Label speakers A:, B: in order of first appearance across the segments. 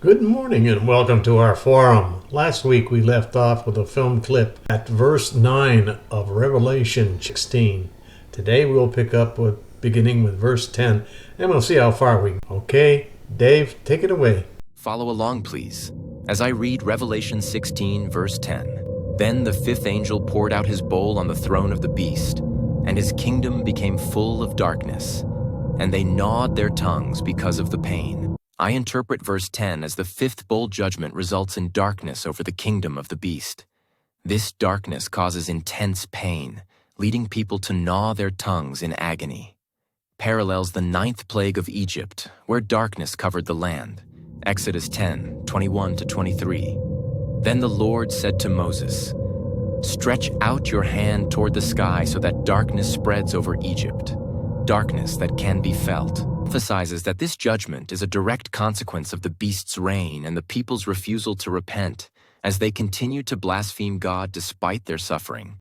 A: Good morning and welcome to our forum. Last week we left off with a film clip at verse 9 of Revelation 16. Today we'll pick up beginning with verse 10 and we'll see how far we go. Okay, Dave, take it away.
B: Follow along, please, as I read Revelation 16, verse 10. Then the fifth angel poured out his bowl on the throne of the beast, and his kingdom became full of darkness, and they gnawed their tongues because of the pain. I interpret verse 10 as the fifth bowl judgment results in darkness over the kingdom of the beast. This darkness causes intense pain, leading people to gnaw their tongues in agony. Parallels the ninth plague of Egypt, where darkness covered the land. Exodus 10, 21-23. Then the Lord said to Moses, "Stretch out your hand toward the sky so that darkness spreads over Egypt, darkness that can be felt." Emphasizes that this judgment is a direct consequence of the beast's reign and the people's refusal to repent as they continue to blaspheme God despite their suffering.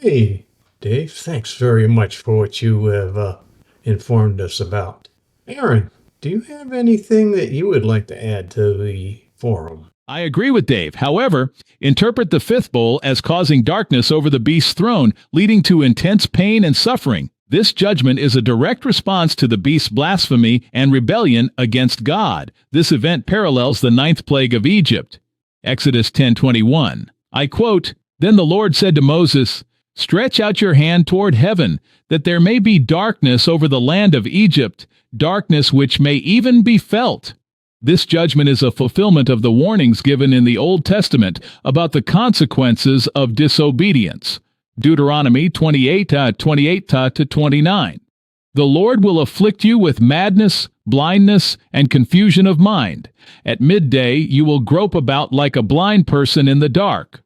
A: Hey, Dave, thanks very much for what you have informed us about. Aaron, do you have anything that you would like to add to the forum?
C: I agree with Dave. However, interpret the fifth bowl as causing darkness over the beast's throne, leading to intense pain and suffering. This judgment is a direct response to the beast's blasphemy and rebellion against God. This event parallels the ninth plague of Egypt. Exodus 10:21. I quote, "Then the Lord said to Moses, 'Stretch out your hand toward heaven, that there may be darkness over the land of Egypt, darkness which may even be felt.'" This judgment is a fulfillment of the warnings given in the Old Testament about the consequences of disobedience. Deuteronomy 28:28-29. "The Lord will afflict you with madness, blindness, and confusion of mind. At midday you will grope about like a blind person in the dark."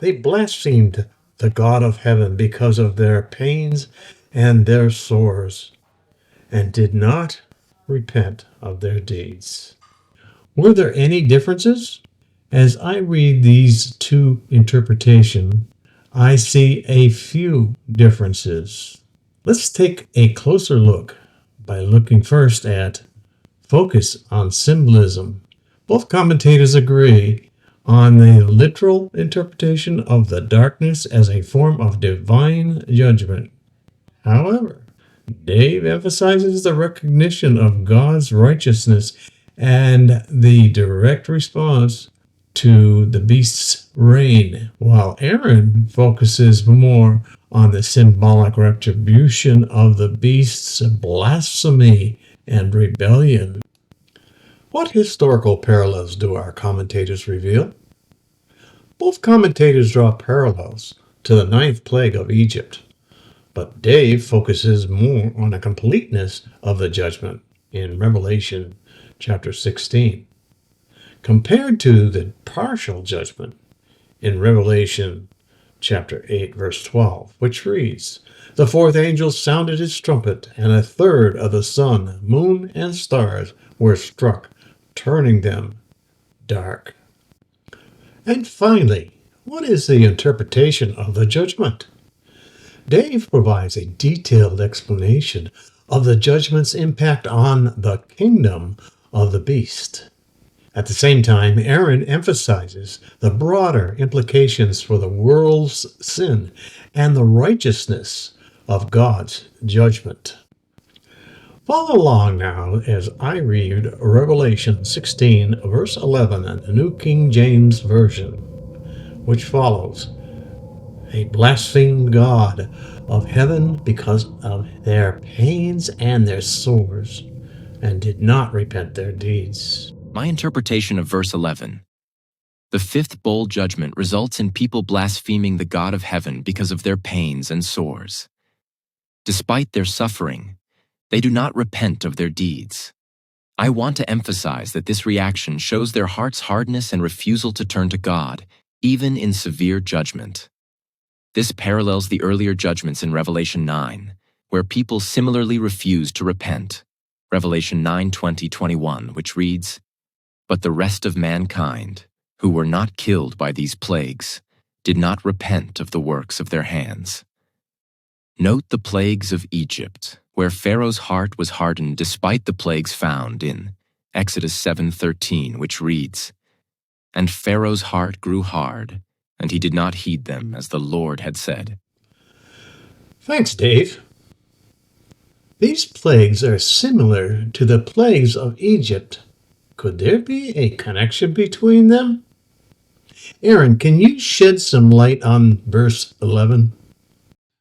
A: They blasphemed the God of heaven because of their pains and their sores, and did not repent of their deeds. Were there any differences? As I read these two interpretations, I see a few differences. Let's take a closer look by looking first at focus on symbolism. Both commentators agree on the literal interpretation of the darkness as a form of divine judgment. However, Dave emphasizes the recognition of God's righteousness and the direct response to the beast's reign, while Aaron focuses more on the symbolic retribution of the beast's blasphemy and rebellion. What historical parallels do our commentators reveal? Both commentators draw parallels to the ninth plague of Egypt, but Dave focuses more on the completeness of the judgment in Revelation chapter 16, compared to the partial judgment in Revelation chapter 8, verse 12, which reads, "The fourth angel sounded his trumpet, and a third of the sun, moon, and stars were struck, turning them dark." And finally, what is the interpretation of the judgment? Dave provides a detailed explanation of the judgment's impact on the kingdom of the beast. At the same time, Aaron emphasizes the broader implications for the world's sin and the righteousness of God's judgment. Follow along now as I read Revelation 16, verse 11 in the New King James Version, which follows, "They blasphemed God of heaven because of their pains and their sores, and did not repent their deeds."
B: My interpretation of verse 11. The fifth bowl judgment results in people blaspheming the God of heaven because of their pains and sores. Despite their suffering, they do not repent of their deeds. I want to emphasize that this reaction shows their heart's hardness and refusal to turn to God, even in severe judgment. This parallels the earlier judgments in Revelation 9, where people similarly refuse to repent. Revelation 9:20-21, which reads, "But the rest of mankind, who were not killed by these plagues, did not repent of the works of their hands." Note the plagues of Egypt, where Pharaoh's heart was hardened despite the plagues found in Exodus 7:13, which reads, "And Pharaoh's heart grew hard, and he did not heed them, as the Lord had said."
A: Thanks, Dave. These plagues are similar to the plagues of Egypt. Could there be a connection between them? Aaron, can you shed some light on verse 11?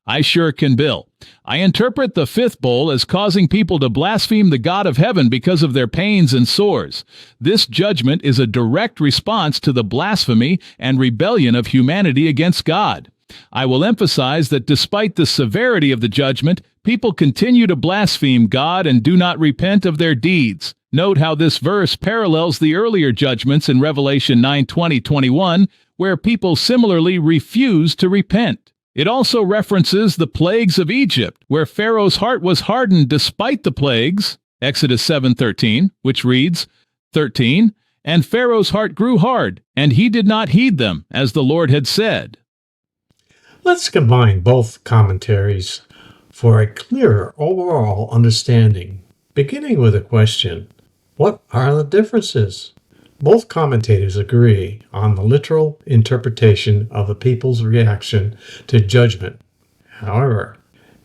C: I sure can, Bill. I interpret the fifth bowl as causing people to blaspheme the God of heaven because of their pains and sores. This judgment is a direct response to the blasphemy and rebellion of humanity against God. I will emphasize that despite the severity of the judgment, people continue to blaspheme God and do not repent of their deeds. Note how this verse parallels the earlier judgments in Revelation 9:20-21, where people similarly refuse to repent. It also references the plagues of Egypt, where Pharaoh's heart was hardened despite the plagues, Exodus 7:13, which reads, 13, "And Pharaoh's heart grew hard, and he did not heed them, as the Lord had said."
A: Let's combine both commentaries for a clearer overall understanding, beginning with a question: what are the differences? Both commentators agree on the literal interpretation of the people's reaction to judgment. However,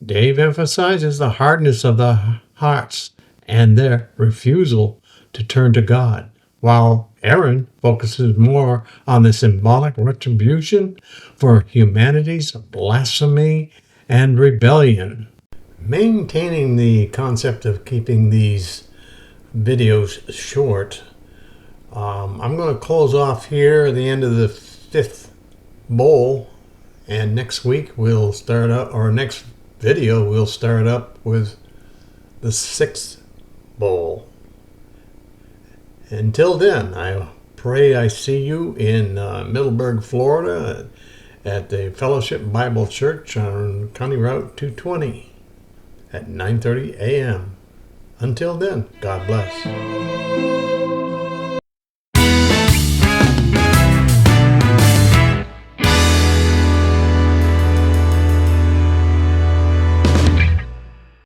A: Dave emphasizes the hardness of the hearts and their refusal to turn to God, while Aaron focuses more on the symbolic retribution for humanity's blasphemy and rebellion. Maintaining the concept of keeping these videos short, I'm going to close off here at the end of the fifth bowl, and next week we'll start up, or next video we'll start up with the sixth bowl. Until then, I pray I see you in Middleburg, Florida at the Fellowship Bible Church on County Route 220 at 9:30 a.m. Until then, God bless.